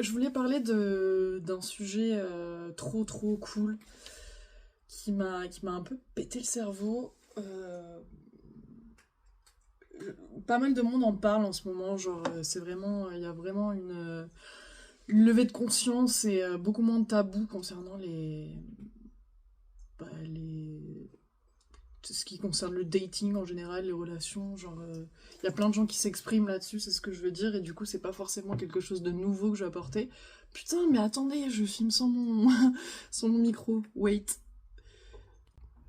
Je voulais parler d'un sujet trop trop cool qui m'a un peu pété le cerveau. Pas mal de monde en parle en ce moment, genre c'est vraiment, il y a vraiment une levée de conscience et beaucoup moins de tabous concernant les tout ce qui concerne le dating en général, les relations, genre il y a plein de gens qui s'expriment là-dessus, c'est ce que je veux dire, et du coup c'est pas forcément quelque chose de nouveau que je vais apporter. Putain, mais attendez, je filme sans mon sans mon micro. Wait.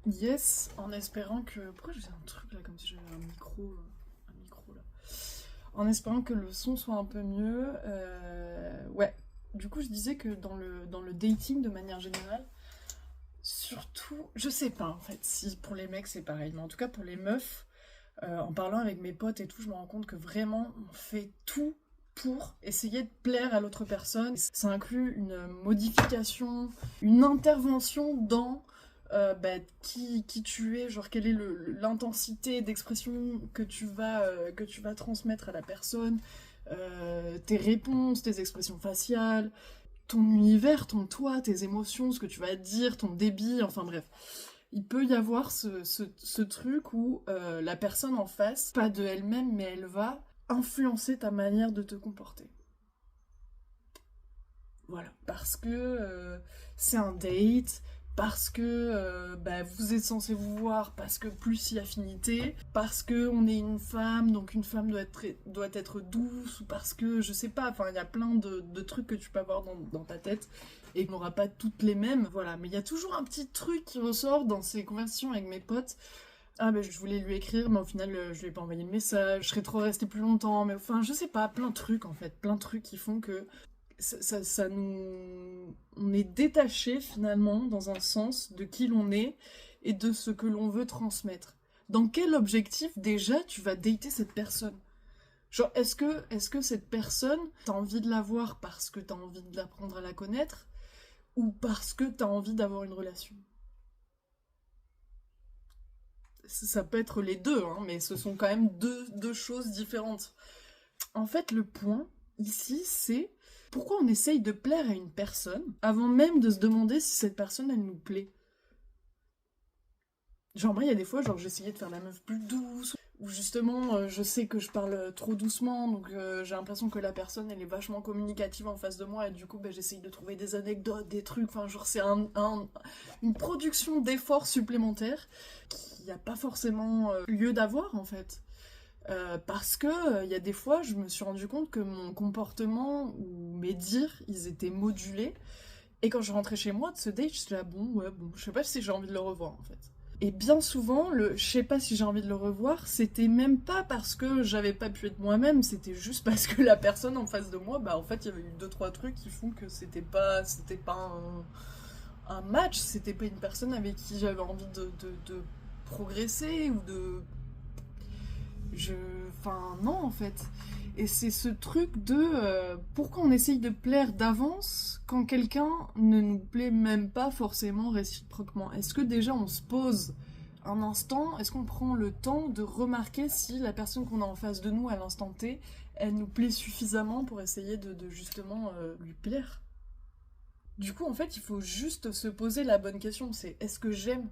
Yes, en espérant que. Pourquoi j'ai un truc là comme si j'avais un micro là. En espérant que le son soit un peu mieux. Ouais. Du coup, je disais que dans le dating de manière générale, surtout, je sais pas en fait si pour les mecs c'est pareil, mais en tout cas pour les meufs, en parlant avec mes potes et tout, je me rends compte que vraiment on fait tout pour essayer de plaire à l'autre personne. Ça inclut une modification, une intervention dans qui tu es, genre quelle est l'intensité d'expression que tu vas transmettre à la personne, tes réponses, tes expressions faciales, ton univers, ton toi, tes émotions, ce que tu vas dire, ton débit, enfin bref. Il peut y avoir ce truc où la personne en face, pas de elle-même, mais elle va influencer ta manière de te comporter. Voilà. Parce que c'est un date, parce que vous êtes censé vous voir, parce que plus il y a affinité, parce que on est une femme, donc une femme doit être douce, ou parce que, je sais pas, enfin il y a plein de trucs que tu peux avoir dans ta tête, et qu'on n'aura pas toutes les mêmes, voilà. Mais il y a toujours un petit truc qui ressort dans ces conversations avec mes potes. Ah ben je voulais lui écrire, mais au final je lui ai pas envoyé le message, je serais trop restée plus longtemps, mais enfin je sais pas, plein de trucs en fait, plein de trucs qui font que ça nous... On est détaché finalement, dans un sens, de qui l'on est et de ce que l'on veut transmettre. Dans quel objectif déjà tu vas dater cette personne? Genre, est-ce que cette personne, t'as envie de la voir parce que t'as envie de l'apprendre à la connaître ou parce que t'as envie d'avoir une relation? Ça peut être les deux, hein, mais ce sont quand même deux choses différentes. En fait, le point ici, c'est pourquoi on essaye de plaire à une personne avant même de se demander si cette personne, elle nous plaît. Genre, moi, il y a des fois, genre, j'essayais de faire la meuf plus douce, ou justement, je sais que je parle trop doucement, donc j'ai l'impression que la personne, elle est vachement communicative en face de moi, et du coup, j'essaye de trouver des anecdotes, des trucs, enfin, genre, c'est une production d'efforts supplémentaires qu'il n'y a pas forcément lieu d'avoir, en fait. Parce que il y a des fois, je me suis rendu compte que mon comportement ou mes dires, ils étaient modulés. Et quand je rentrais chez moi de ce date, j'étais là, bon, ouais, bon, je sais pas si j'ai envie de le revoir en fait. Et bien souvent, le je sais pas si j'ai envie de le revoir, c'était même pas parce que j'avais pas pu être moi-même, c'était juste parce que la personne en face de moi, bah en fait, il y avait eu deux trois trucs qui font que c'était pas un match, c'était pas une personne avec qui j'avais envie de progresser ou de je... Enfin, non, en fait. Et c'est ce truc de pourquoi on essaye de plaire d'avance quand quelqu'un ne nous plaît même pas forcément réciproquement. Est-ce que déjà on se pose un instant, est-ce qu'on prend le temps de remarquer si la personne qu'on a en face de nous à l'instant T, elle nous plaît suffisamment pour essayer de justement lui plaire? Du coup, en fait, il faut juste se poser la bonne question, c'est est-ce que j'aime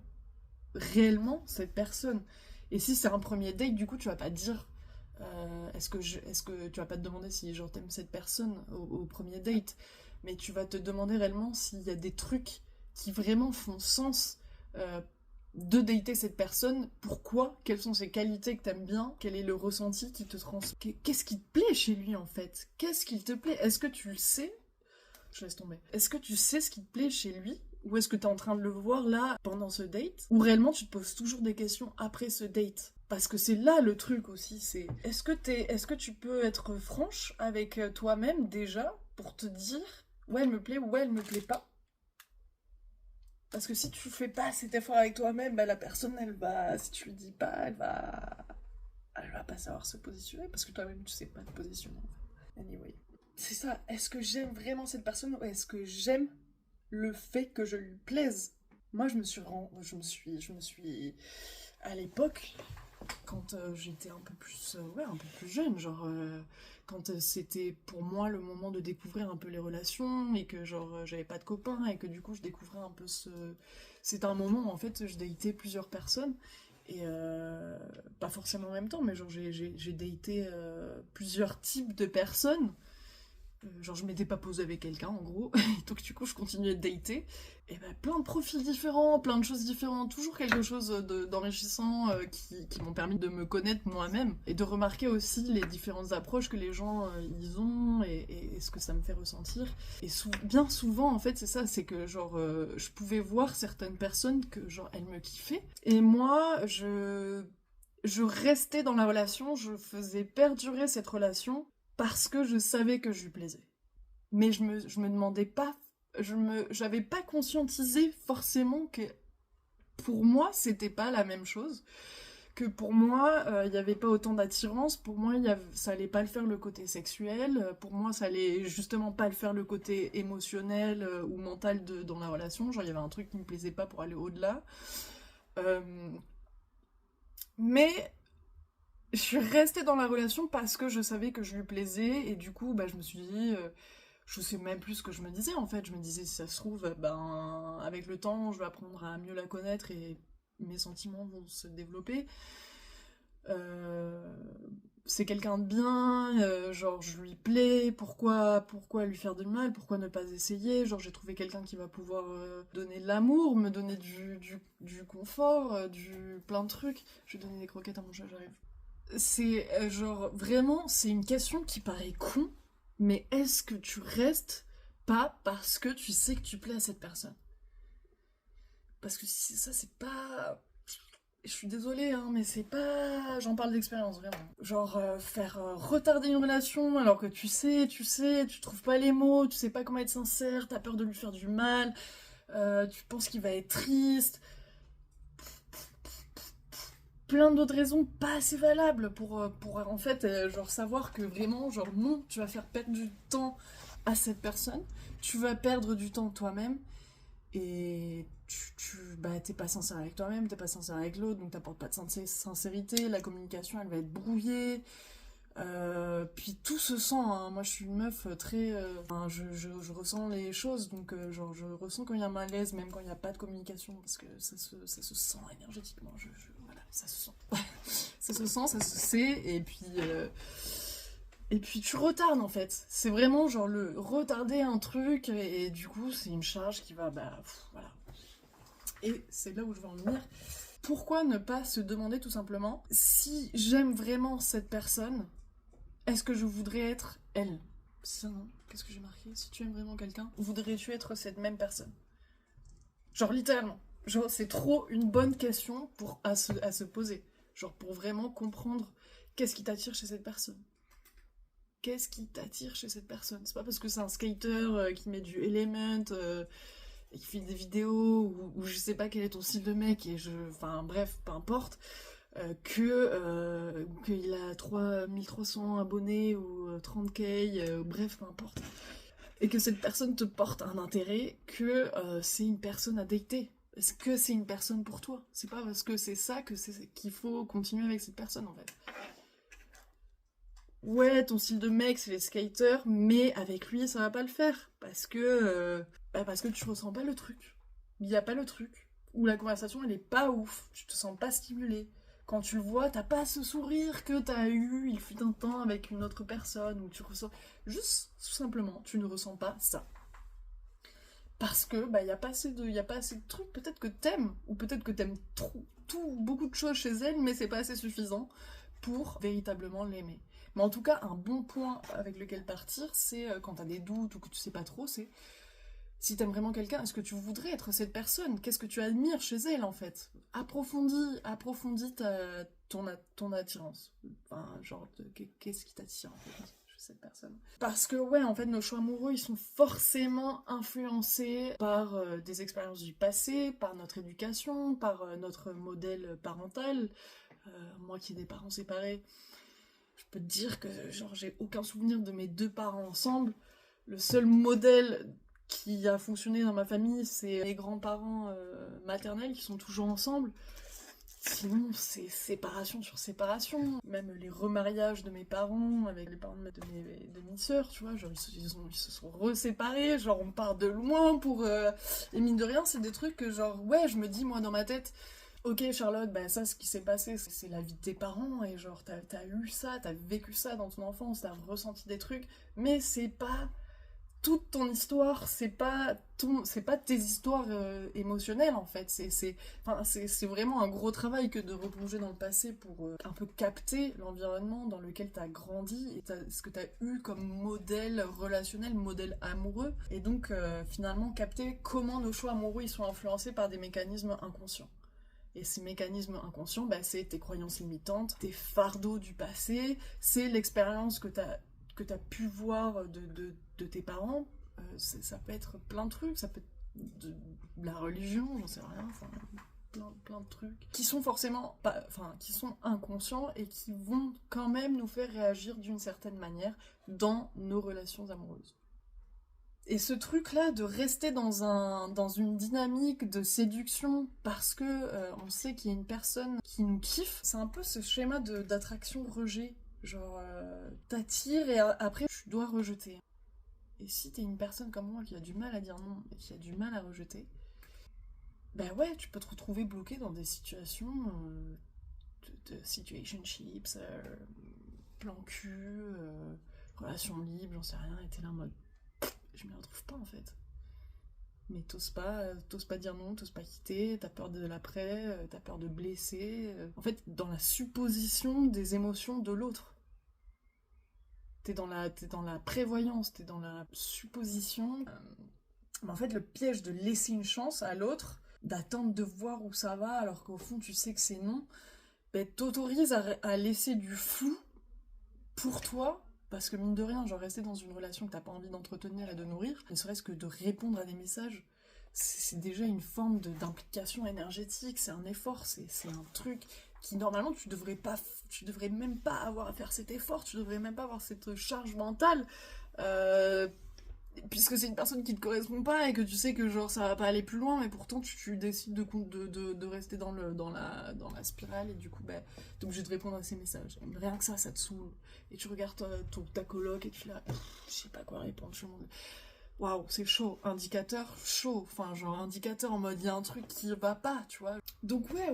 réellement cette personne? Et si c'est un premier date, du coup, tu vas pas dire est-ce que tu vas pas te demander si genre t'aimes cette personne au premier date, mais tu vas te demander réellement s'il y a des trucs qui vraiment font sens euh, de dater cette personne, pourquoi, quelles sont ses qualités que t'aimes bien, quel est le ressenti qui te transmet, qu'est-ce qui te plaît chez lui en fait, qu'est-ce qu'il te plaît, est-ce que tu le sais? Je laisse tomber. Est-ce que tu sais ce qui te plaît chez lui? Ou est-ce que t'es en train de le voir là pendant ce date? Ou réellement tu te poses toujours des questions après ce date? Parce que c'est là le truc aussi, c'est est-ce que tu peux être franche avec toi-même déjà pour te dire ouais elle me plaît ou ouais elle me plaît pas? Parce que si tu fais pas cet effort avec toi-même, bah la personne elle va, si tu lui dis pas, elle va pas savoir se positionner parce que toi-même tu sais pas te positionner. Anyway. C'est ça, est-ce que j'aime vraiment cette personne ou est-ce que j'aime le fait que je lui plaise? Moi, je me suis, à l'époque, quand j'étais un peu plus jeune, genre, quand c'était pour moi le moment de découvrir un peu les relations, et que genre j'avais pas de copains, et que du coup je découvrais un peu C'était un moment où en fait je datais plusieurs personnes, et pas forcément en même temps, mais genre j'ai daté plusieurs types de personnes. Genre je m'étais pas posée avec quelqu'un en gros, et donc du coup je continuais de dater, et ben plein de profils différents, plein de choses différentes, toujours quelque chose d'enrichissant qui m'ont permis de me connaître moi-même, et de remarquer aussi les différentes approches que les gens ils ont, et ce que ça me fait ressentir. Et bien souvent en fait c'est ça, c'est que genre je pouvais voir certaines personnes que genre elles me kiffaient, et moi je restais dans la relation, je faisais perdurer cette relation parce que je savais que je lui plaisais. Mais je me demandais pas, j'avais pas conscientisé forcément que pour moi c'était pas la même chose, que pour moi il y avait pas autant d'attirance, pour moi ça allait pas le faire le côté sexuel, pour moi ça allait justement pas le faire le côté émotionnel ou mental dans la relation, genre il y avait un truc qui me plaisait pas pour aller au-delà. Euh, mais je suis restée dans la relation parce que je savais que je lui plaisais, et du coup, bah, je me suis dit, je sais même plus ce que je me disais en fait. Je me disais, si ça se trouve, ben, avec le temps, je vais apprendre à mieux la connaître et mes sentiments vont se développer. Euh, c'est quelqu'un de bien, genre je lui plais, pourquoi lui faire du mal, pourquoi ne pas essayer, genre j'ai trouvé quelqu'un qui va pouvoir donner de l'amour, me donner du confort, plein de trucs. Je vais donner des croquettes à mon chat, j'arrive. C'est genre vraiment, c'est une question qui paraît con, mais est-ce que tu restes pas parce que tu sais que tu plais à cette personne? Parce que si ça, c'est pas. Je suis désolée, hein, mais c'est pas. J'en parle d'expérience, vraiment. Genre, faire retarder une relation alors que tu trouves pas les mots, tu sais pas comment être sincère, t'as peur de lui faire du mal, tu penses qu'il va être triste. Plein d'autres raisons pas assez valables pour en fait genre savoir que vraiment genre non, tu vas faire perdre du temps à cette personne, tu vas perdre du temps toi-même, et bah t'es pas sincère avec toi-même, t'es pas sincère avec l'autre, donc t'apportes pas de sincérité, la communication elle va être brouillée. Puis tout se sent, hein. Moi je suis une meuf très enfin, je ressens les choses, donc genre je ressens quand il y a un malaise, même quand il n'y a pas de communication, parce que ça se sent énergétiquement, voilà, ça se sent. Ça se sent, ça se sait, et puis tu retardes en fait. C'est vraiment genre le retarder un truc, et du coup c'est une charge qui va, bah voilà. Et c'est là où je veux en venir. Pourquoi ne pas se demander tout simplement, si j'aime vraiment cette personne, est-ce que je voudrais être elle? Ça, non? Qu'est-ce que j'ai marqué? Si tu aimes vraiment quelqu'un, voudrais-tu être cette même personne? Genre littéralement. Genre c'est trop une bonne question à se poser. Genre pour vraiment comprendre qu'est-ce qui t'attire chez cette personne. Qu'est-ce qui t'attire chez cette personne? C'est pas parce que c'est un skater qui met du Element et qui fait des vidéos, ou je sais pas quel est ton style de mec, enfin bref, peu importe, qu'il a 3300 abonnés ou 30K, bref, peu importe. Et que cette personne te porte un intérêt, que c'est une personne à dater. Est-ce que c'est une personne pour toi? C'est pas parce que c'est ça qu'il faut continuer avec cette personne en fait. Ouais, ton style de mec c'est les skaters, mais avec lui ça va pas le faire. Parce que tu ressens pas le truc. Il y a pas le truc. Ou la conversation elle est pas ouf. Tu te sens pas stimulé. Quand tu le vois, t'as pas ce sourire que t'as eu il fut un temps avec une autre personne, où tu ressens. Juste, tout simplement, tu ne ressens pas ça. Parce que bah y a pas assez de trucs, peut-être que t'aimes, ou peut-être que t'aimes beaucoup de choses chez elle, mais c'est pas assez suffisant pour véritablement l'aimer. Mais en tout cas, un bon point avec lequel partir, c'est quand t'as des doutes ou que tu sais pas trop, c'est si t'aimes vraiment quelqu'un, est-ce que tu voudrais être cette personne? Qu'est-ce que tu admires chez elle en fait? Approfondis ton attirance. Enfin, genre, qu'est-ce qui t'attire en fait chez cette personne? Parce que ouais, en fait, nos choix amoureux, ils sont forcément influencés par des expériences du passé, par notre éducation, par notre modèle parental. Moi qui ai des parents séparés, je peux te dire que genre j'ai aucun souvenir de mes deux parents ensemble. Le seul modèle qui a fonctionné dans ma famille, c'est les grands-parents maternels qui sont toujours ensemble. Sinon, c'est séparation sur séparation. Même les remariages de mes parents avec les parents de mes sœurs, tu vois, genre ils se sont reséparés, genre on part de loin pour... Et mine de rien, c'est des trucs que genre, ouais, je me dis moi dans ma tête, ok Charlotte, bah ça ce qui s'est passé, c'est la vie de tes parents, et genre t'as eu ça, t'as vécu ça dans ton enfance, t'as ressenti des trucs, mais c'est pas... toute ton histoire, c'est pas tes histoires émotionnelles en fait. C'est vraiment un gros travail que de replonger dans le passé pour un peu capter l'environnement dans lequel t'as grandi et ce que t'as eu comme modèle relationnel, modèle amoureux. Et donc finalement capter comment nos choix amoureux ils sont influencés par des mécanismes inconscients. Et ces mécanismes inconscients, bah, c'est tes croyances limitantes, tes fardeaux du passé, c'est l'expérience que t'as pu voir de tes parents. Ça peut être plein de trucs, ça peut être de la religion, j'en sais rien, enfin, plein de trucs qui sont forcément pas, enfin, qui sont inconscients et qui vont quand même nous faire réagir d'une certaine manière dans nos relations amoureuses. Et ce truc-là de rester dans une dynamique de séduction parce que on sait qu'il y a une personne qui nous kiffe, c'est un peu ce schéma d'attraction-rejet. Genre, t'attires et après, tu dois rejeter. Et si t'es une personne comme moi qui a du mal à dire non et qui a du mal à rejeter, ben ouais, tu peux te retrouver bloqué dans des situations de situationships, plan cul, relations libres, j'en sais rien, et t'es là en mode je m'y retrouve pas en fait. Mais t'oses pas dire non, t'oses pas quitter, t'as peur de l'après, t'as peur de blesser. En fait, dans la supposition des émotions de l'autre. T'es dans la prévoyance, t'es dans la supposition. Mais en fait, le piège de laisser une chance à l'autre, d'attendre de voir où ça va, alors qu'au fond tu sais que c'est non, ben, t'autorise à laisser du flou pour toi. Parce que mine de rien, genre rester dans une relation que t'as pas envie d'entretenir et de nourrir, ne serait-ce que de répondre à des messages, c'est déjà une forme d'implication énergétique, c'est un effort, c'est un truc qui normalement tu devrais même pas avoir à faire cet effort, tu devrais même pas avoir cette charge mentale, puisque c'est une personne qui te correspond pas et que tu sais que genre ça va pas aller plus loin, mais pourtant tu décides de rester dans la spirale et du coup bah, t'es obligé de répondre à ces messages. Et rien que ça te saoule. Et tu regardes ta coloc et tu là, je sais pas quoi répondre. Waouh, c'est chaud, indicateur chaud, enfin genre indicateur en mode il y a un truc qui va pas, tu vois. Donc ouais,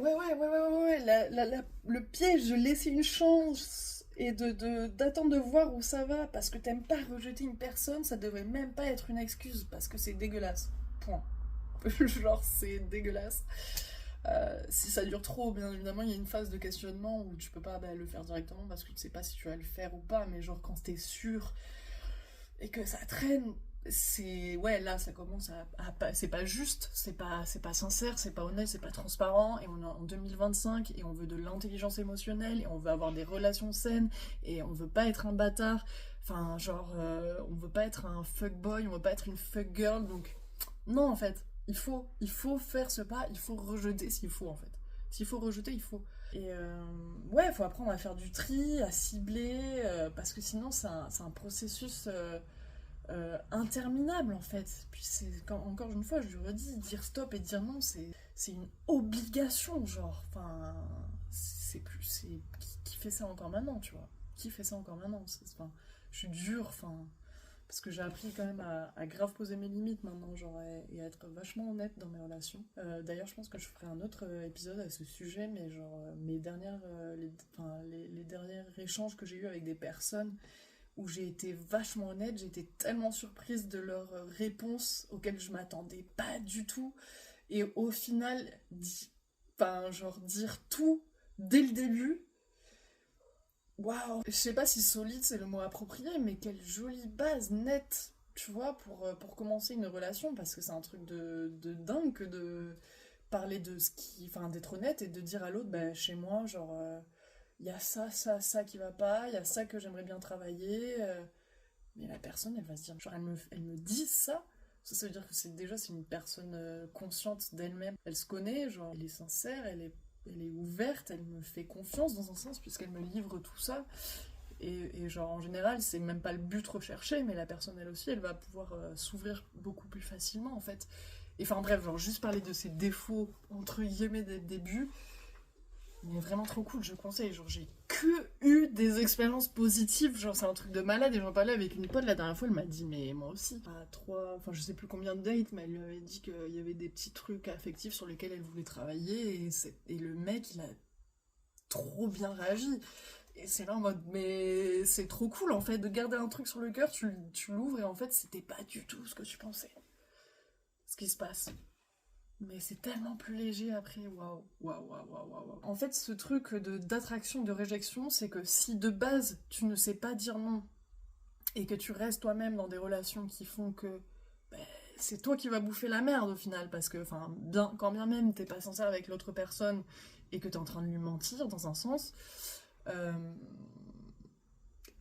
le piège de laisser une chance et d'attendre de voir où ça va parce que t'aimes pas rejeter une personne, ça devrait même pas être une excuse parce que c'est dégueulasse, point. Genre c'est dégueulasse. Si ça dure trop, bien évidemment, il y a une phase de questionnement où tu peux pas le faire directement parce que tu sais pas si tu vas le faire ou pas, mais genre quand t'es sûr et que ça traîne, c'est ouais là ça commence c'est pas juste, c'est pas sincère, c'est pas honnête, c'est pas transparent et on est en 2025 et on veut de l'intelligence émotionnelle et on veut avoir des relations saines et on veut pas être un bâtard, enfin genre on veut pas être un fuckboy, on veut pas être une fuckgirl, donc non en fait il faut faire ce pas, il faut rejeter s'il faut en fait, s'il faut rejeter il faut. Et ouais, il faut apprendre à faire du tri, à cibler, parce que sinon c'est un processus interminable en fait. Puis encore une fois, je le redis, dire stop et dire non, c'est une obligation, genre. Enfin, c'est plus. Qui fait ça encore maintenant, tu vois? Qui fait ça encore maintenant? Enfin, je suis dure, enfin. Parce que j'ai appris quand même à grave poser mes limites maintenant, genre, et à être vachement honnête dans mes relations. D'ailleurs, je pense que je ferai un autre épisode à ce sujet, mais genre, les derniers échanges que j'ai eus avec des personnes où j'ai été vachement honnête, j'ai été tellement surprise de leurs réponses auxquelles je m'attendais pas du tout. Et au final, dire tout dès le début, waouh! Je sais pas si solide c'est le mot approprié, mais quelle jolie base nette, tu vois, pour commencer une relation, parce que c'est un truc de dingue que de parler de ce qui. Enfin, d'être honnête et de dire à l'autre, bah, chez moi, genre. Il y a ça qui va pas, il y a ça que j'aimerais bien travailler. Mais la personne, elle va se dire, genre, elle me dit ça. Ça veut dire que c'est une personne consciente d'elle-même. Elle se connaît, genre, elle est sincère, elle est ouverte, elle me fait confiance dans un sens, puisqu'elle me livre tout ça. Et genre, en général, c'est même pas le but recherché, mais la personne, elle aussi, elle va pouvoir s'ouvrir beaucoup plus facilement, en fait. Et enfin, bref, genre, juste parler de ses défauts, entre guillemets, dès le début, Mais vraiment trop cool, je conseille. Genre, j'ai que eu des expériences positives. Genre, c'est un truc de malade. Et j'en parlais avec une pote la dernière fois. Elle m'a dit, mais moi aussi. À 3, enfin, je sais plus combien de dates, mais elle lui avait dit qu'il y avait des petits trucs affectifs sur lesquels elle voulait travailler. Et le mec, il a trop bien réagi. Et c'est là en mode, mais c'est trop cool en fait de garder un truc sur le cœur, tu l'ouvres et en fait, c'était pas du tout ce que tu pensais. Ce qui se passe. Mais c'est tellement plus léger après, waouh, waouh, waouh, waouh, waouh. En fait, ce truc d'attraction, de réjection, c'est que si de base tu ne sais pas dire non et que tu restes toi-même dans des relations qui font que ben, c'est toi qui vas bouffer la merde au final, parce que quand bien même t'es pas sincère avec l'autre personne et que t'es en train de lui mentir dans un sens, euh,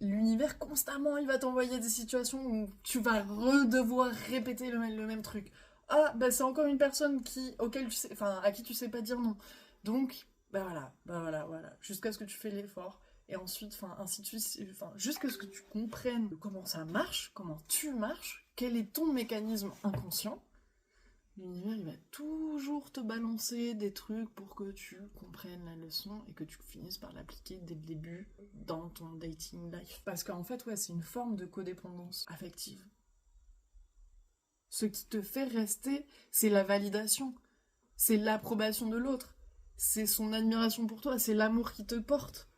l'univers constamment il va t'envoyer des situations où tu vas redevoir répéter le même truc. Ah, bah c'est encore une personne auquel tu sais, enfin, à qui tu sais pas dire non. Donc, bah voilà, voilà. Jusqu'à ce que tu fais l'effort. Et ensuite, enfin, ainsi de suite, enfin, jusqu'à ce que tu comprennes comment ça marche, comment tu marches, quel est ton mécanisme inconscient. L'univers, il va toujours te balancer des trucs pour que tu comprennes la leçon et que tu finisses par l'appliquer dès le début dans ton dating life. Parce qu'en fait, ouais, c'est une forme de codépendance affective. Ce qui te fait rester, c'est la validation, c'est l'approbation de l'autre, c'est son admiration pour toi, c'est l'amour qui te porte,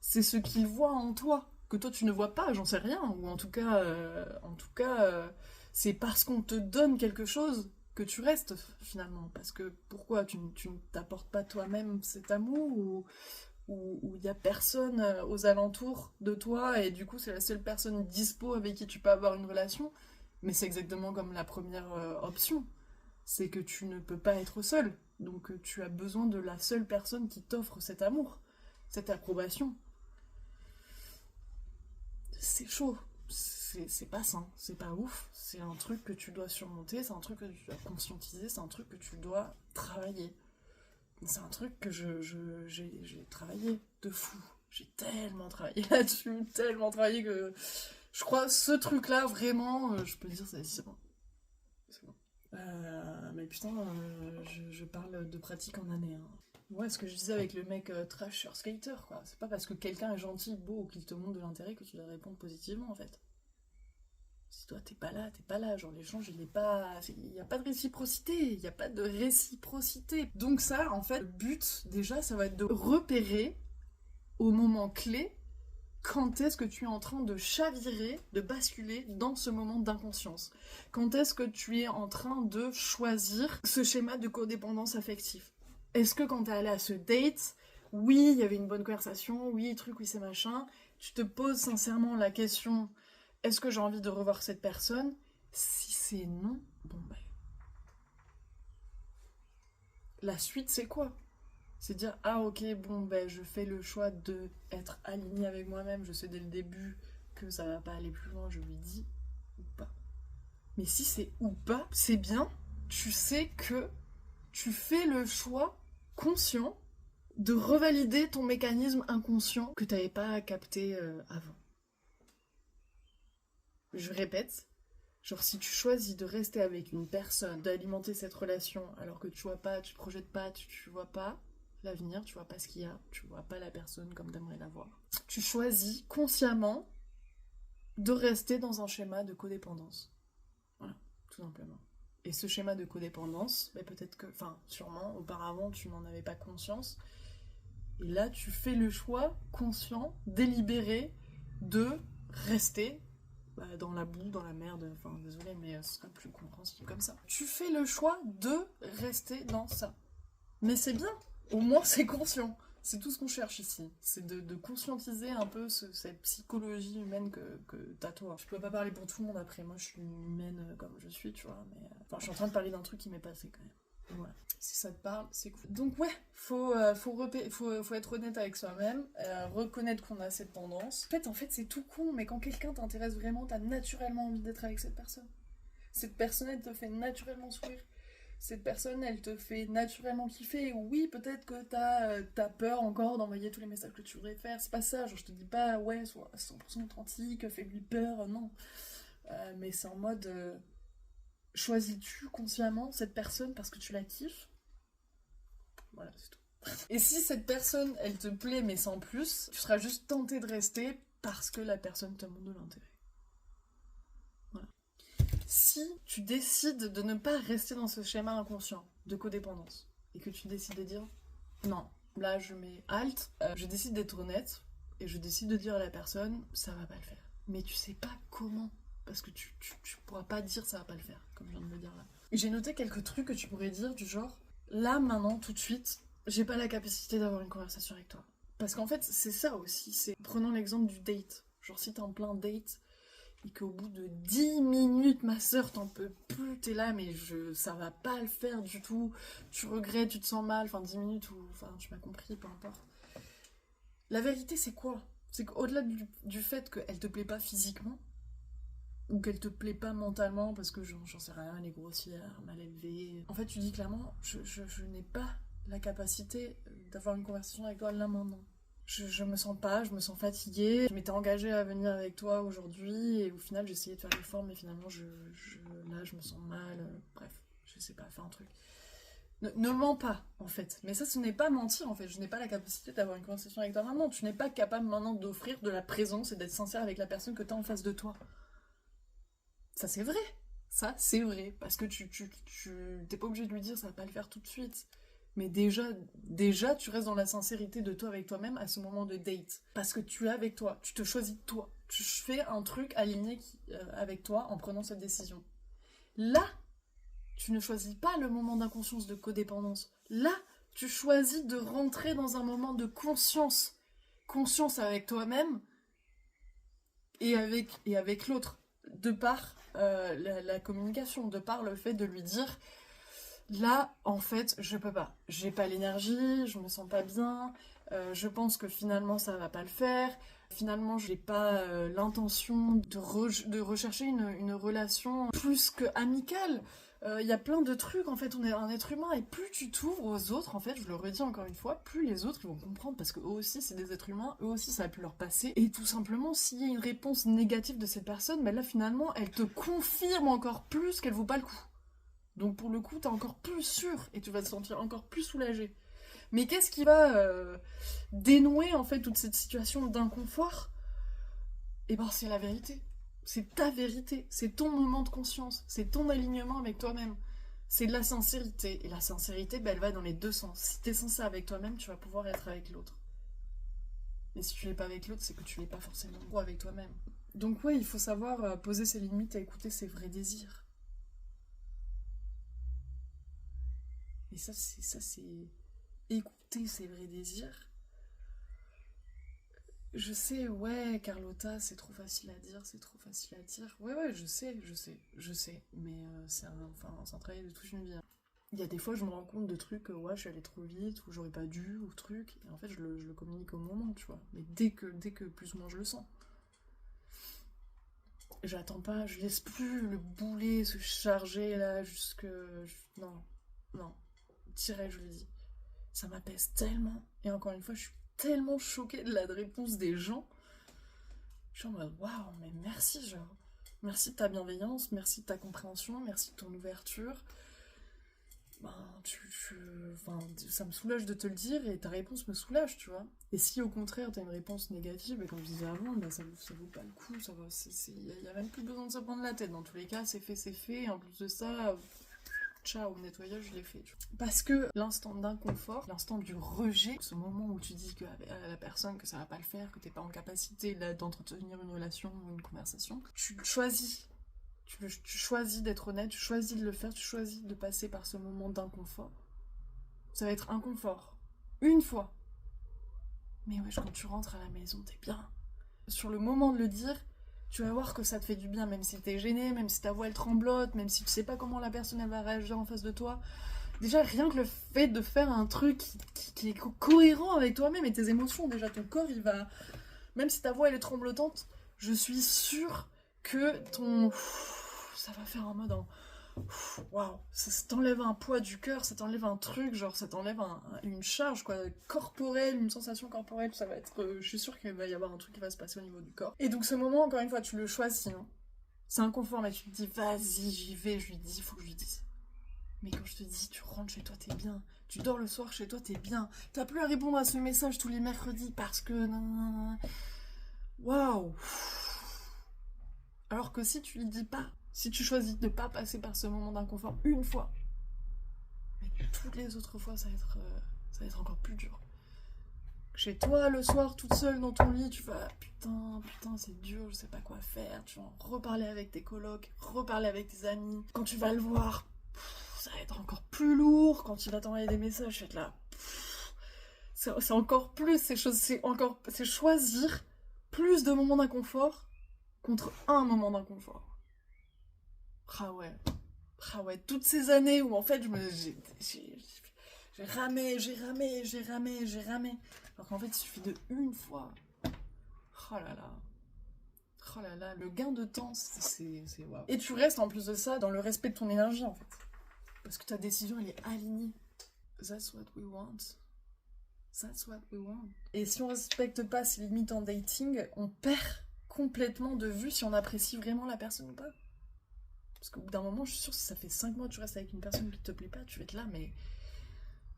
c'est ce qu'il voit en toi, que toi tu ne vois pas, j'en sais rien, ou en tout cas, c'est parce qu'on te donne quelque chose que tu restes finalement. Parce que pourquoi tu ne t'apportes pas toi-même cet amour ou il y a personne aux alentours de toi et du coup c'est la seule personne dispo avec qui tu peux avoir une relation. Mais c'est exactement comme la première option, c'est que tu ne peux pas être seul. Donc tu as besoin de la seule personne qui t'offre cet amour, cette approbation. C'est chaud, c'est pas sain, c'est pas ouf, c'est un truc que tu dois surmonter, c'est un truc que tu dois conscientiser, c'est un truc que tu dois travailler. C'est un truc que j'ai travaillé de fou. J'ai tellement travaillé là-dessus, tellement travaillé que je crois ce truc-là, vraiment, je peux dire, c'est bon. C'est bon. Mais putain, je parle de pratique en année. Hein. Ouais, ce que je disais avec le mec trash skater, quoi. C'est pas parce que quelqu'un est gentil, beau ou qu'il te montre de l'intérêt que tu dois répondre positivement, en fait. Si toi t'es pas là, t'es pas là. Genre l'échange, il est pas. Il n'y a pas de réciprocité. Il n'y a pas de réciprocité. Donc, ça, en fait, le but, déjà, ça va être de repérer au moment clé quand est-ce que tu es en train de chavirer, de basculer dans ce moment d'inconscience. Quand est-ce que tu es en train de choisir ce schéma de codépendance affective. Est-ce que quand t'es allé à ce date, oui, il y avait une bonne conversation, oui, truc, oui, c'est machin, tu te poses sincèrement la question, est-ce que j'ai envie de revoir cette personne? Si c'est non, bon ben, la suite c'est quoi? C'est dire, ah ok, bon ben je fais le choix de être aligné avec moi-même, je sais dès le début que ça va pas aller plus loin, je lui dis ou pas. Mais si c'est ou pas, c'est bien, tu sais que tu fais le choix conscient de revalider ton mécanisme inconscient que tu n'avais pas capté avant. Je répète, genre si tu choisis de rester avec une personne, d'alimenter cette relation alors que tu vois pas, tu te projettes pas, tu vois pas l'avenir, tu vois pas ce qu'il y a, tu vois pas la personne comme t'aimerais la voir. Tu choisis consciemment de rester dans un schéma de codépendance. Voilà, tout simplement. Et ce schéma de codépendance, bah peut-être que, enfin, sûrement, auparavant, tu n'en avais pas conscience. Et là, tu fais le choix conscient, délibéré, de rester dans la boue, dans la merde. Enfin, désolé, mais ce sera plus compréhensible comme ça. Tu fais le choix de rester dans ça. Mais c'est bien, au moins c'est conscient. C'est tout ce qu'on cherche ici. C'est de conscientiser un peu cette psychologie humaine que t'as toi. Je peux pas parler pour tout le monde après. Moi, je suis une humaine comme je suis, tu vois. Mais enfin, je suis en train de parler d'un truc qui m'est passé quand même. Donc, voilà. Si ça te parle, c'est cool. Donc ouais, faut être honnête avec soi-même, reconnaître qu'on a cette tendance. En fait, c'est tout con, mais quand quelqu'un t'intéresse vraiment, t'as naturellement envie d'être avec cette personne. Cette personne, elle te fait naturellement sourire. Cette personne, elle te fait naturellement kiffer. Oui, peut-être que t'as peur encore d'envoyer tous les messages que tu voudrais faire. C'est pas ça, genre je te dis pas, ouais, sois 100% authentique, fais-lui peur, non. Mais c'est en mode, choisis-tu consciemment cette personne parce que tu la kiffes? Voilà, c'est tout. Et si cette personne, elle te plaît mais sans plus, tu seras juste tenté de rester parce que la personne te montre de l'intérêt. Voilà. Si tu décides de ne pas rester dans ce schéma inconscient de codépendance et que tu décides de dire non, là je mets halt, je décide d'être honnête et je décide de dire à la personne ça va pas le faire. Mais tu sais pas comment, parce que tu pourras pas dire ça va pas le faire, comme je viens de le dire là. Et j'ai noté quelques trucs que tu pourrais dire du genre là maintenant tout de suite, j'ai pas la capacité d'avoir une conversation avec toi. Parce qu'en fait c'est ça aussi, c'est prenons l'exemple du date. Genre si t'es en plein date et qu'au bout de 10 minutes, ma sœur, t'en peux plus, t'es là, mais ça va pas le faire du tout, tu regrettes, tu te sens mal, enfin 10 minutes, ou enfin tu m'as compris, peu importe. La vérité c'est quoi? C'est qu'au-delà du fait qu'elle te plaît pas physiquement, ou qu'elle te plaît pas mentalement, parce que j'en sais rien, elle est grossière, mal élevée, en fait tu dis clairement, je n'ai pas la capacité d'avoir une conversation avec toi là maintenant. Je me sens pas, je me sens fatiguée. Je m'étais engagée à venir avec toi aujourd'hui et au final j'ai essayé de faire l'effort mais finalement là je me sens mal. Bref, je sais pas, faire un truc. Ne mens pas en fait. Mais ça ce n'est pas mentir en fait. Je n'ai pas la capacité d'avoir une conversation avec toi maintenant. Tu n'es pas capable maintenant d'offrir de la présence et d'être sincère avec la personne que tu as en face de toi. Ça c'est vrai. Ça c'est vrai. Parce que t'es pas obligé de lui dire ça va pas le faire tout de suite. Mais déjà, tu restes dans la sincérité de toi avec toi-même à ce moment de date. Parce que tu es avec toi, tu te choisis toi. Tu fais un truc aligné avec toi en prenant cette décision. Là, tu ne choisis pas le moment d'inconscience de codépendance. Là, tu choisis de rentrer dans un moment de conscience. Conscience avec toi-même et avec l'autre. De par la communication, de par le fait de lui dire... Là, en fait, je peux pas. J'ai pas l'énergie, je me sens pas bien, je pense que finalement ça va pas le faire. Finalement, j'ai pas l'intention de rechercher une relation plus que amicale. Il y a plein de trucs, en fait, on est un être humain, et plus tu t'ouvres aux autres, en fait, je le redis encore une fois, plus les autres ils vont comprendre, parce que eux aussi c'est des êtres humains, eux aussi ça a pu leur passer. Et tout simplement, s'il y a une réponse négative de cette personne, ben là finalement, elle te confirme encore plus qu'elle vaut pas le coup. Donc pour le coup, t'es encore plus sûr et tu vas te sentir encore plus soulagé. Mais qu'est-ce qui va dénouer en fait toute cette situation d'inconfort? Eh ben c'est la vérité. C'est ta vérité. C'est ton moment de conscience. C'est ton alignement avec toi-même. C'est de la sincérité. Et la sincérité, ben, elle va dans les deux sens. Si t'es sincère avec toi-même, tu vas pouvoir être avec l'autre. Et si tu l'es pas avec l'autre, c'est que tu l'es pas forcément avec toi-même. Donc ouais, il faut savoir poser ses limites et écouter ses vrais désirs. Et ça, c'est écouter ses vrais désirs. Je sais, ouais, Carlotta, c'est trop facile à dire, c'est trop facile à dire. Ouais, je sais. Mais c'est un travail de toute une vie. Il y a des fois, je me rends compte de trucs, ouais, je suis allée trop vite, ou j'aurais pas dû, ou truc. Et en fait, je le communique au moment, tu vois. Mais dès que plus ou moins je le sens. J'attends pas, je laisse plus le boulet se charger là, jusque... Non. Direct, je le dis. Ça m'apaise tellement. Et encore une fois, je suis tellement choquée de la réponse des gens. Je suis en mode, waouh, mais merci, genre. Merci de ta bienveillance, merci de ta compréhension, merci de ton ouverture. Ça me soulage de te le dire et ta réponse me soulage, tu vois. Et si au contraire t'as une réponse négative, et comme je disais avant, ça vaut pas le coup, il y a même plus besoin de se prendre la tête. Dans tous les cas, c'est fait. Et en plus de ça, ciao, nettoyage, je l'ai fait. Tu vois. Parce que l'instant d'inconfort, l'instant du rejet, ce moment où tu dis à la personne que ça va pas le faire, que t'es pas en capacité d'entretenir une relation ou une conversation, tu choisis. Tu choisis d'être honnête, tu choisis de le faire, tu choisis de passer par ce moment d'inconfort. Ça va être inconfort. Une fois. Mais ouais, quand tu rentres à la maison, t'es bien. Sur le moment de le dire, tu vas voir que ça te fait du bien, même si t'es gêné, même si ta voix elle tremblote, même si tu sais pas comment la personne elle va réagir en face de toi. Déjà, rien que le fait de faire un truc qui est cohérent avec toi-même et tes émotions, déjà ton corps il va... Même si ta voix elle est tremblotante, je suis sûre que ça va faire un mode en... Waouh, ça t'enlève un poids du cœur, ça t'enlève un truc, genre ça t'enlève une charge quoi, corporelle, une sensation corporelle, ça va être... je suis sûre qu'il va y avoir un truc qui va se passer au niveau du corps. Et donc ce moment, encore une fois, tu le choisis, hein. C'est inconfort, mais tu te dis, vas-y, j'y vais, je lui dis, il faut que je lui dise. Mais quand je te dis, tu rentres chez toi, t'es bien. Tu dors le soir chez toi, t'es bien. T'as plus à répondre à ce message tous les mercredis parce que... Waouh. Alors que si tu lui dis pas, si tu choisis de pas passer par ce moment d'inconfort une fois, mais toutes les autres fois, ça va être encore plus dur. Chez toi, le soir, toute seule dans ton lit, tu vas putain, c'est dur, je sais pas quoi faire. Tu vas en reparler avec tes colocs, reparler avec tes amis. Quand tu vas le voir, ça va être encore plus lourd. Quand il va t'envoyer des messages, je vais être là. C'est encore plus, c'est choisir plus de moments d'inconfort contre un moment d'inconfort. Ah ouais, toutes ces années où en fait j'ai ramé. Alors qu'en fait, il suffit de une fois. Oh là là. Oh là là, le gain de temps, c'est waouh. Et tu restes en plus de ça dans le respect de ton énergie en fait. Parce que ta décision, elle est alignée. That's what we want. That's what we want. Et si on respecte pas ses limites en dating, on perd complètement de vue si on apprécie vraiment la personne ou pas. Parce qu'au bout d'un moment, je suis sûre, si ça fait 5 mois que tu restes avec une personne qui te plaît pas, tu vas être là, mais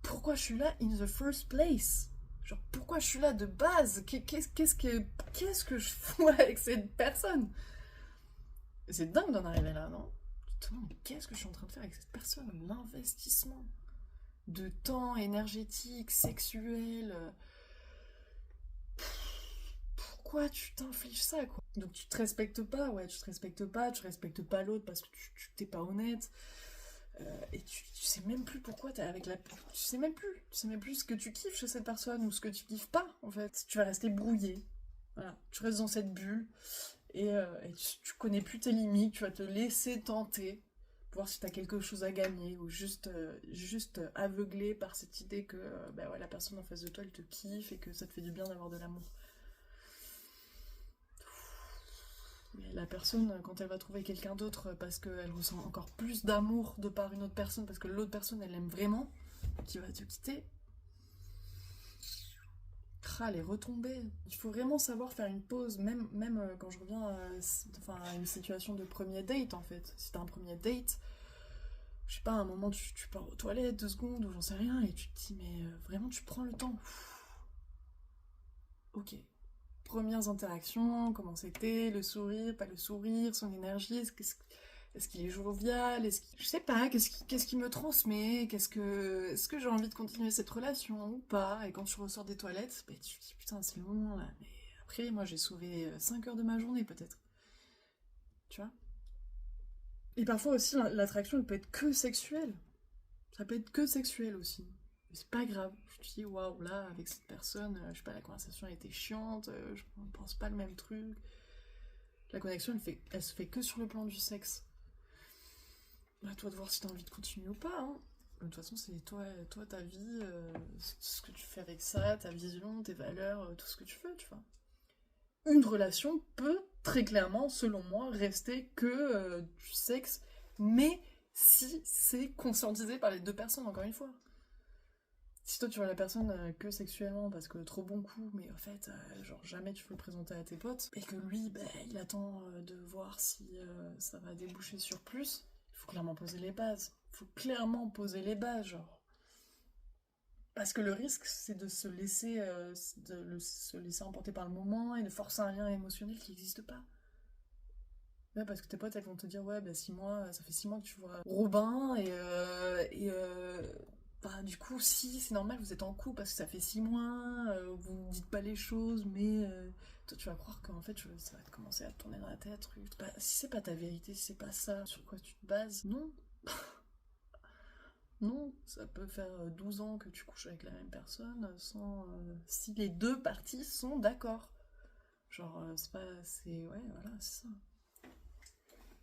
pourquoi je suis là in the first place? Genre, pourquoi je suis là de base? Qu'est-ce que je fous avec cette personne? C'est dingue d'en arriver là, non? Tu te demandes, mais qu'est-ce que je suis en train de faire avec cette personne? L'investissement de temps énergétique, sexuel. Pourquoi tu t'infliges ça, quoi? Donc tu te respectes pas, ouais, tu respectes pas l'autre parce que tu t'es pas honnête. Et tu sais même plus pourquoi t'es avec la... Tu sais même plus ce que tu kiffes chez cette personne ou ce que tu kiffes pas, en fait. Tu vas rester brouillé. Voilà, tu restes dans cette bulle et tu connais plus tes limites, tu vas te laisser tenter, voir si t'as quelque chose à gagner ou juste aveuglé par cette idée que bah ouais, la personne en face de toi, elle te kiffe et que ça te fait du bien d'avoir de l'amour. Mais la personne, quand elle va trouver quelqu'un d'autre parce qu'elle ressent encore plus d'amour de par une autre personne, parce que l'autre personne, elle l'aime vraiment, qui va te quitter, les retombées. Il faut vraiment savoir faire une pause, même quand je reviens à une situation de premier date, en fait. Si t'as un premier date, je sais pas, à un moment, tu pars aux toilettes 2 secondes, ou j'en sais rien, et tu te dis, mais vraiment, tu prends le temps. Ok. Premières interactions, comment c'était, le sourire, pas le sourire, son énergie, est-ce qu'il est jovial, je sais pas, qu'est-ce qu'il me transmet, est-ce que j'ai envie de continuer cette relation ou pas, et quand tu ressors des toilettes, bah, tu te dis putain c'est le moment là, mais après moi j'ai sauvé 5 heures de ma journée peut-être, tu vois. Et parfois aussi l'attraction elle peut être que sexuelle, ça peut être que sexuel aussi. Mais c'est pas grave. Je te dis, waouh, là, avec cette personne, je sais pas, la conversation a été chiante, je ne pense pas le même truc. La connexion, elle se fait que sur le plan du sexe. À toi de voir si t'as envie de continuer ou pas. Hein. De toute façon, c'est toi ta vie, ce que tu fais avec ça, ta vision, tes valeurs, tout ce que tu veux, tu vois. Une relation peut très clairement, selon moi, rester que du sexe, mais si c'est conscientisé par les deux personnes, encore une fois. Si toi tu vois la personne que sexuellement parce que trop bon coup, mais en fait, genre jamais tu peux le présenter à tes potes, et que lui, il attend de voir si ça va déboucher sur plus, il faut clairement poser les bases. Il faut clairement poser les bases, genre. Parce que le risque, c'est de se laisser, se laisser emporter par le moment et de forcer un lien émotionnel qui n'existe pas. Ouais, parce que tes potes, elles vont te dire, ouais, bah 6 mois, ça fait 6 mois que tu vois Robin, bah, du coup, si, c'est normal, vous êtes en couple parce que ça fait 6 mois, vous ne dites pas les choses, mais toi, tu vas croire qu'en fait, ça va te commencer à te tourner dans la tête. Truc. Bah, si c'est pas ta vérité, si c'est pas ça, sur quoi tu te bases, non. Non, ça peut faire 12 ans que tu couches avec la même personne sans si les deux parties sont d'accord. Genre, c'est pas. C'est. Ouais, voilà, c'est ça.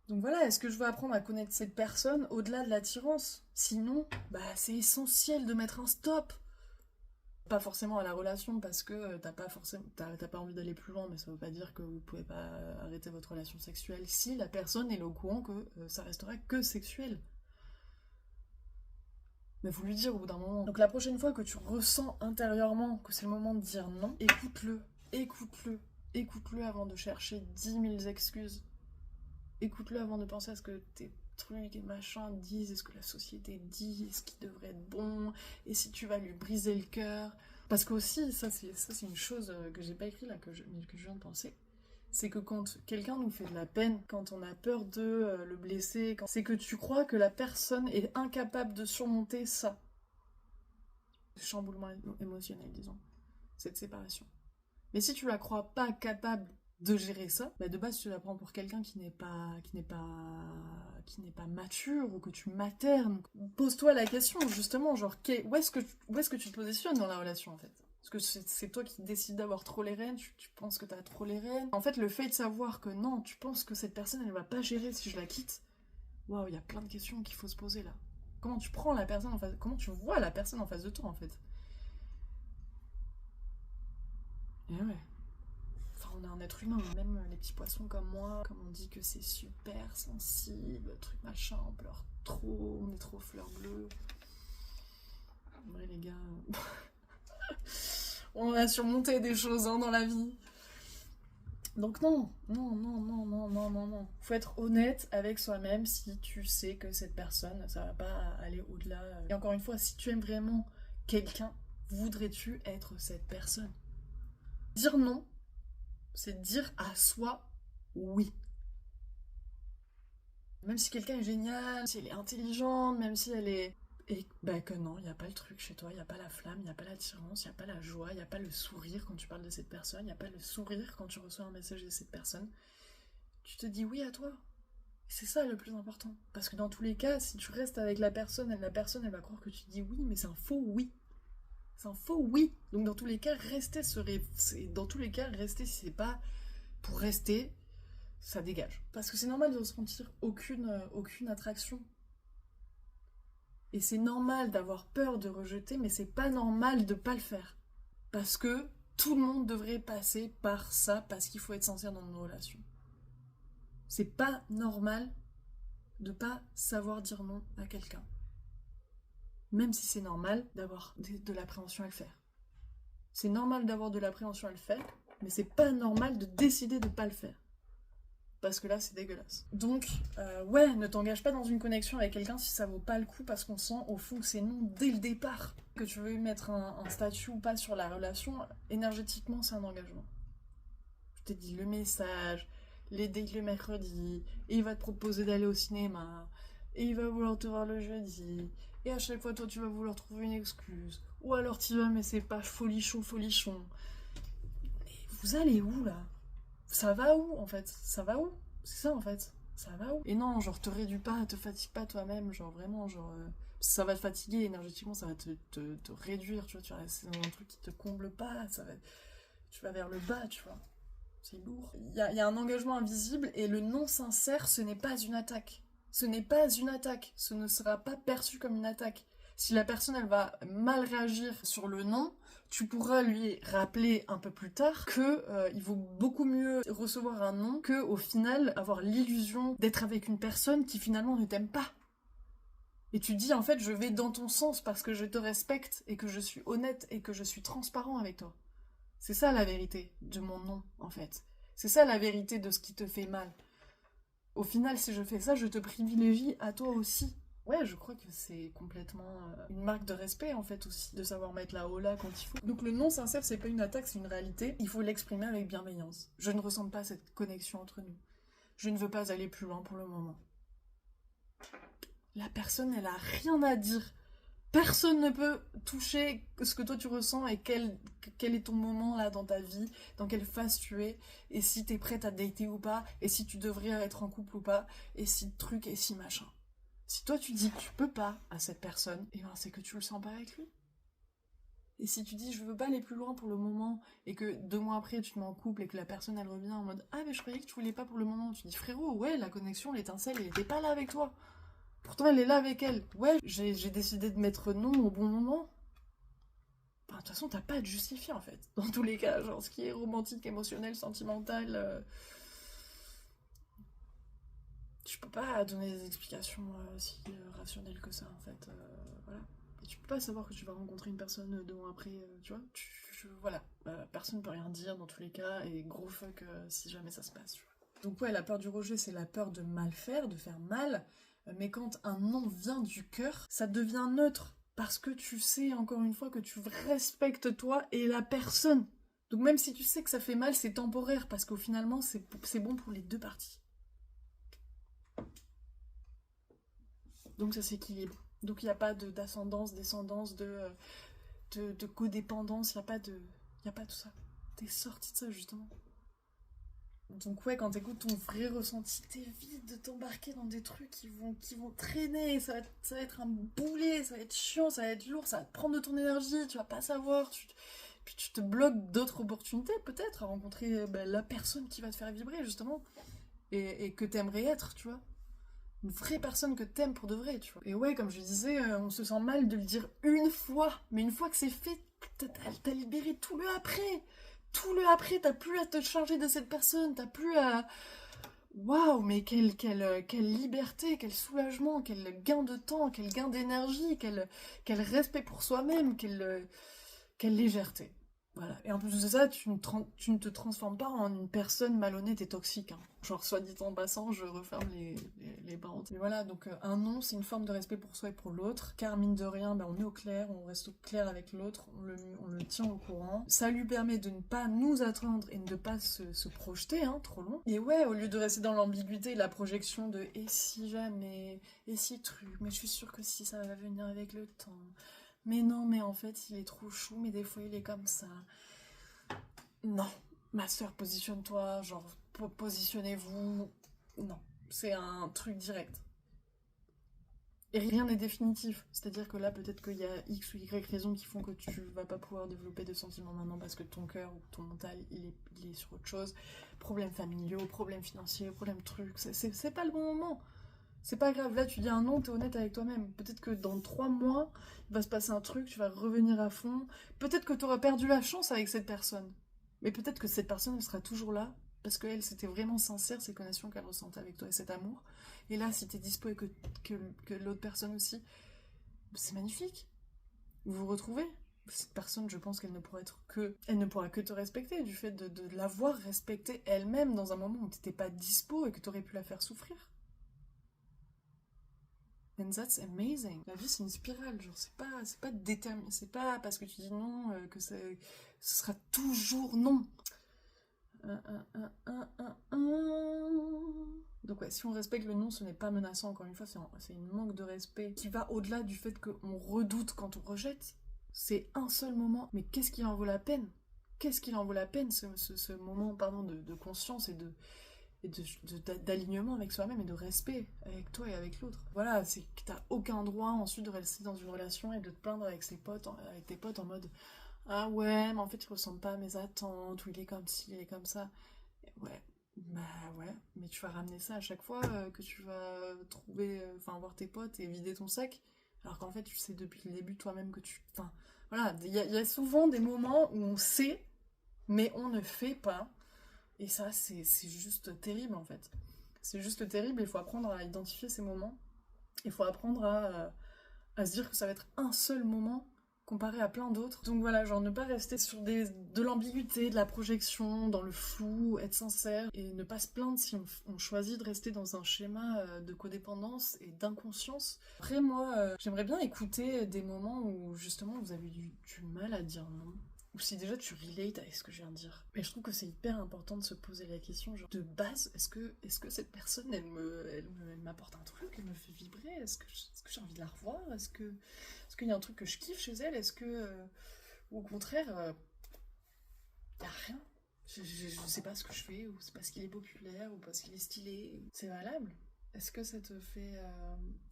Donc voilà, est-ce que je veux apprendre à connaître cette personne au-delà de l'attirance? Sinon, bah c'est essentiel de mettre un stop. Pas forcément à la relation parce que t'as pas envie d'aller plus loin, mais ça veut pas dire que vous pouvez pas arrêter votre relation sexuelle si la personne est au courant que ça restera que sexuel. Mais faut lui dire au bout d'un moment. Donc la prochaine fois que tu ressens intérieurement que c'est le moment de dire non, écoute-le avant de chercher 10 000 excuses. Écoute-le avant de penser à ce que t'es trucs et machin disent, et ce que la société dit, et ce qui devrait être bon, et si tu vas lui briser le cœur. Parce que aussi, ça c'est une chose que j'ai pas écrit là, mais que je viens de penser. C'est que quand quelqu'un nous fait de la peine, quand on a peur de le blesser, c'est que tu crois que la personne est incapable de surmonter ça. Ce chamboulement émotionnel, disons. Cette séparation. Mais si tu la crois pas capable de gérer ça, bah de base tu la prends pour quelqu'un qui n'est pas mature ou que tu maternes. Pose-toi la question justement, genre où est-ce que tu te positionnes dans la relation en fait? Parce que c'est toi qui décides d'avoir trop les rênes, tu penses que t'as trop les rênes. En fait, le fait de savoir que non, tu penses que cette personne elle va pas gérer si je la quitte, waouh, il y a plein de questions qu'il faut se poser là. Comment tu prends la personne en face, comment tu vois la personne en face de toi en fait? Et ouais. Enfin, on est un être humain, même les petits poissons comme moi, comme on dit que c'est super sensible, truc machin, on pleure trop, on est trop fleur bleue. En vrai, les gars, on a surmonté des choses dans la vie. Donc non. Faut être honnête avec soi-même si tu sais que cette personne, ça va pas aller au-delà. Et encore une fois, si tu aimes vraiment quelqu'un, voudrais-tu être cette personne? Dire non, c'est dire à soi oui. Même si quelqu'un est génial, si elle est intelligente, même si elle est... Et bah que non, il n'y a pas le truc chez toi, il n'y a pas la flamme, il n'y a pas l'attirance, il n'y a pas la joie, il n'y a pas le sourire quand tu parles de cette personne, il n'y a pas le sourire quand tu reçois un message de cette personne. Tu te dis oui à toi. C'est ça le plus important. Parce que dans tous les cas, si tu restes avec la personne elle va croire que tu dis oui, mais c'est un faux oui. C'est un faux oui. Donc dans tous les cas, rester dans tous les cas, rester si c'est pas pour rester, ça dégage. Parce que c'est normal de ressentir aucune attraction. Et c'est normal d'avoir peur de rejeter, mais c'est pas normal de pas le faire. Parce que tout le monde devrait passer par ça, parce qu'il faut être sincère dans nos relations. C'est pas normal de pas savoir dire non à quelqu'un. Même si c'est normal d'avoir de l'appréhension à le faire. C'est normal d'avoir de l'appréhension à le faire, mais c'est pas normal de décider de pas le faire. Parce que là, c'est dégueulasse. Donc, ouais, ne t'engage pas dans une connexion avec quelqu'un si ça vaut pas le coup, parce qu'on sent au fond que c'est non dès le départ. Que tu veux mettre un statut ou pas sur la relation, énergétiquement, c'est un engagement. Je t'ai dit le message, les dates le mercredi, et il va te proposer d'aller au cinéma, et il va vouloir te voir le jeudi, et à chaque fois, toi, tu vas vouloir trouver une excuse. Ou alors tu vas, mais c'est pas folichon. Mais vous allez où, là? Ça va où en fait? Ça va où? C'est ça en fait. Ça va où? Et non, genre te réduis pas, te fatigue pas toi-même, genre vraiment, ça va te fatiguer énergétiquement, ça va te réduire, tu vois, tu vas rester dans un truc qui te comble pas, tu vas vers le bas, tu vois. C'est lourd. Il y a un engagement invisible et le non sincère, ce n'est pas une attaque. Ce n'est pas une attaque. Ce ne sera pas perçu comme une attaque. Si la personne, elle va mal réagir sur le non, tu pourras lui rappeler un peu plus tard que il vaut beaucoup mieux recevoir un non que au final avoir l'illusion d'être avec une personne qui finalement ne t'aime pas. Et tu dis en fait je vais dans ton sens parce que je te respecte et que je suis honnête et que je suis transparent avec toi. C'est ça la vérité de mon non en fait. C'est ça la vérité de ce qui te fait mal. Au final si je fais ça je te privilégie à toi aussi. Ouais, je crois que c'est complètement une marque de respect en fait aussi, de savoir mettre la hola quand il faut. Donc le non sincère, c'est pas une attaque, c'est une réalité. Il faut l'exprimer avec bienveillance. Je ne ressens pas cette connexion entre nous. Je ne veux pas aller plus loin pour le moment. La personne, elle a rien à dire. Personne ne peut toucher ce que toi tu ressens et quel est ton moment là dans ta vie, dans quelle phase tu es, et si t'es prête à dater ou pas, et si tu devrais être en couple ou pas, et si truc et si machin. Si toi tu dis que tu peux pas à cette personne, et ben c'est que tu le sens pas avec lui. Et si tu dis je veux pas aller plus loin pour le moment, et que 2 mois après tu te mets en couple et que la personne elle revient en mode ah mais je croyais que tu voulais pas pour le moment, tu dis frérot ouais la connexion, l'étincelle elle était pas là avec toi. Pourtant elle est là avec elle. Ouais j'ai décidé de mettre non au bon moment. Enfin, de toute façon t'as pas à te justifier en fait. Dans tous les cas, genre ce qui est romantique, émotionnel, sentimental... Tu peux pas donner des explications si rationnelles que ça, en fait. Voilà. Et tu peux pas savoir que tu vas rencontrer une personne 2 mois après, tu vois. Voilà. Personne peut rien dire dans tous les cas, et gros fuck si jamais ça se passe, tu vois. Donc ouais, la peur du rejet, c'est la peur de mal faire, de faire mal, Mais quand un non vient du cœur, ça devient neutre. Parce que tu sais, encore une fois, que tu respectes toi et la personne. Donc même si tu sais que ça fait mal, c'est temporaire. Parce qu'au finalement, c'est bon pour les deux parties. Donc ça s'équilibre. Donc il n'y a pas d'ascendance, descendance, de codépendance. Il n'y a pas tout ça. T'es sorti de ça, justement. Donc ouais, quand t'écoutes ton vrai ressenti, t'évites de t'embarquer dans des trucs qui vont traîner, ça va être un boulet, ça va être chiant, ça va être lourd, ça va te prendre de ton énergie, tu vas pas savoir, puis tu te bloques d'autres opportunités peut-être à rencontrer la personne qui va te faire vibrer justement, et que t'aimerais être, tu vois. Une vraie personne que t'aimes pour de vrai, tu vois. Et ouais, comme je disais, on se sent mal de le dire une fois, mais une fois que c'est fait, t'as libéré tout le après. Tout le après, t'as plus à te charger de cette personne, t'as plus à... Waouh, mais quelle liberté, quel soulagement, quel gain de temps, quel gain d'énergie, quel respect pour soi-même, quelle légèreté. Voilà. Et en plus de ça, tu ne te transformes pas en une personne malhonnête et toxique. Hein. Genre, soit dit en passant, je referme les parenthèses. Mais voilà, donc un non, c'est une forme de respect pour soi et pour l'autre, car mine de rien, on est au clair, on reste au clair avec l'autre, on le tient au courant. Ça lui permet de ne pas nous attendre et de ne pas se projeter, hein, trop long. Et ouais, au lieu de rester dans l'ambiguïté et la projection de « et si jamais, et si truc, mais je suis sûre que si ça va venir avec le temps ». Mais non, mais en fait, il est trop chou, mais des fois, il est comme ça. Non, ma soeur, positionne-toi, genre, positionnez-vous. Non, c'est un truc direct. Et rien n'est définitif. C'est-à-dire que là, peut-être qu'il y a X ou Y raisons qui font que tu vas pas pouvoir développer de sentiments maintenant parce que ton cœur ou ton mental, il est sur autre chose. Problèmes familiaux, problèmes financiers, problèmes trucs. C'est pas le bon moment. C'est pas grave, là tu dis un non, t'es honnête avec toi-même. Peut-être que dans 3 mois, il va se passer un truc, tu vas revenir à fond. Peut-être que t'auras perdu la chance avec cette personne. Mais peut-être que cette personne, elle sera toujours là, parce qu'elle, c'était vraiment sincère, ces connexions qu'elle ressentait avec toi et cet amour. Et là, si t'es dispo et que l'autre personne aussi, c'est magnifique. Vous vous retrouvez. Cette personne, je pense qu'elle ne pourra elle ne pourra que te respecter, du fait de l'avoir respectée elle-même dans un moment où t'étais pas dispo et que t'aurais pu la faire souffrir. And that's amazing. La vie, c'est une spirale, genre, c'est pas déterminé, c'est pas parce que tu dis non que ce sera toujours non. Donc ouais, si on respecte le non, ce n'est pas menaçant, encore une fois, c'est une manque de respect qui va au-delà du fait qu'on redoute quand on rejette. C'est un seul moment, mais qu'est-ce qui en vaut la peine? Qu'est-ce qu'il en vaut la peine, ce moment, pardon, de conscience et d'alignement avec soi-même et de respect avec toi et avec l'autre. Voilà, c'est que t'as aucun droit ensuite de rester dans une relation et de te plaindre avec tes potes en mode ah ouais, mais en fait il ressemble pas à mes attentes, ou il est comme ci, il est comme ça. Ouais, bah ouais, mais tu vas ramener ça à chaque fois que tu vas voir tes potes et vider ton sac, alors qu'en fait tu sais depuis le début toi-même que enfin, voilà, il y a souvent des moments où on sait, mais on ne fait pas. Et ça, c'est juste terrible en fait. C'est juste terrible, il faut apprendre à identifier ces moments. Il faut apprendre à se dire que ça va être un seul moment comparé à plein d'autres. Donc voilà, genre ne pas rester sur de l'ambiguïté, de la projection, dans le flou, être sincère et ne pas se plaindre si on choisit de rester dans un schéma de codépendance et d'inconscience. Après moi, j'aimerais bien écouter des moments où justement vous avez du mal à dire non. Ou si déjà tu relates avec ce que je viens de dire. Mais je trouve que c'est hyper important de se poser la question, genre, de base, est-ce que cette personne, elle m'apporte un truc, elle me fait vibrer, est-ce que j'ai envie de la revoir, est-ce qu'il y a un truc que je kiffe chez elle, ou au contraire, y a rien. Je sais pas ce que je fais, ou c'est parce qu'il est populaire, ou parce qu'il est stylé. C'est valable. Est-ce que ça te fait...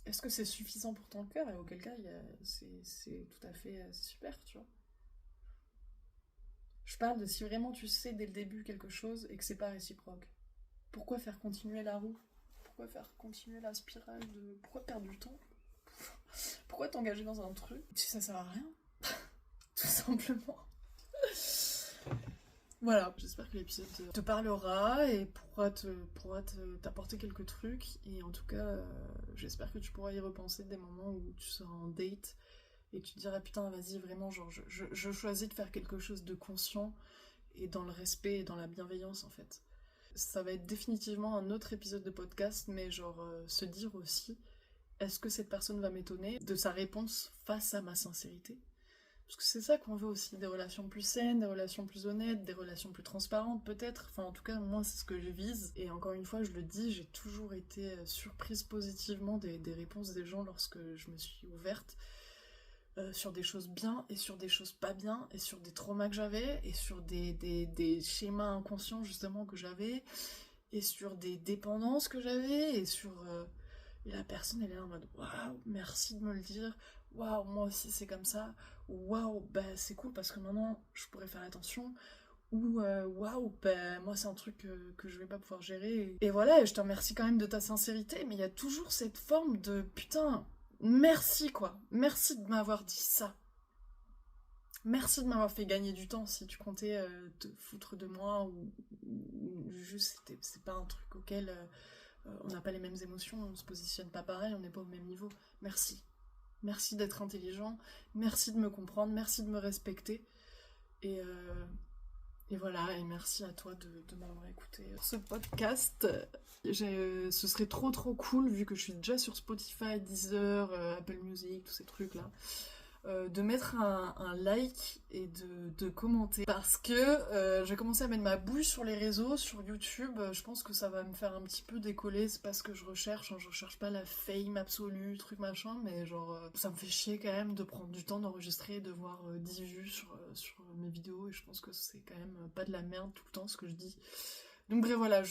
Est-ce que c'est suffisant pour ton cœur, et auquel cas, c'est tout à fait super, tu vois. Je parle de si vraiment tu sais dès le début quelque chose et que c'est pas réciproque. Pourquoi faire continuer la roue? Pourquoi faire continuer la spirale de... Pourquoi perdre du temps? Pourquoi t'engager dans un truc si ça sert à rien? Tout simplement. Voilà, j'espère que l'épisode te parlera et pourra t'apporter quelques trucs. Et en tout cas, j'espère que tu pourras y repenser des moments où tu seras en date et tu te diras putain vas-y vraiment genre je choisis de faire quelque chose de conscient et dans le respect et dans la bienveillance en fait. Ça va être définitivement un autre épisode de podcast, mais genre se dire aussi est-ce que cette personne va m'étonner de sa réponse face à ma sincérité? Parce que c'est ça qu'on veut aussi, des relations plus saines, des relations plus honnêtes, des relations plus transparentes peut-être. Enfin en tout cas moi c'est ce que je vise. Et encore une fois je le dis, j'ai toujours été surprise positivement des réponses des gens lorsque je me suis ouverte. Sur des choses bien et sur des choses pas bien et sur des traumas que j'avais et sur des schémas inconscients justement que j'avais et sur des dépendances que j'avais et sur... Et la personne elle est là en mode waouh, merci de me le dire, waouh, moi aussi c'est comme ça, waouh, bah c'est cool parce que maintenant je pourrais faire attention, ou waouh, bah moi c'est un truc que je vais pas pouvoir gérer. Et voilà, et je te remercie quand même de ta sincérité, mais il y a toujours cette forme de putain, merci quoi, merci de m'avoir dit ça. Merci de m'avoir fait gagner du temps si tu comptais te foutre de moi ou juste c'est pas un truc auquel on n'a pas les mêmes émotions, on se positionne pas pareil, on n'est pas au même niveau. Merci. Merci d'être intelligent, merci de me comprendre, merci de me respecter. Et, euh, et voilà, et merci à toi de m'avoir écouté. Ce podcast, ce serait trop cool, vu que je suis déjà sur Spotify, Deezer, Apple Music, tous ces trucs-là. De mettre un like et de commenter parce que je vais commencer à mettre ma bouche sur les réseaux, sur YouTube. Je pense que ça va me faire un petit peu décoller, c'est pas ce que je recherche, hein. Je recherche pas la fame absolue, truc machin, mais genre ça me fait chier quand même de prendre du temps d'enregistrer, de voir 10 vues sur mes vidéos, et je pense que c'est quand même pas de la merde tout le temps ce que je dis. Donc bref, voilà,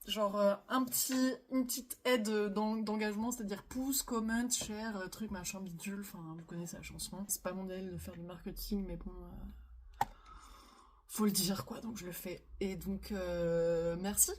genre une petite aide d'engagement, c'est-à-dire pouce, comment, share, truc machin bidule, enfin vous connaissez la chanson. C'est pas mon délire de faire du marketing, mais bon, faut le dire quoi, donc je le fais. Et donc merci.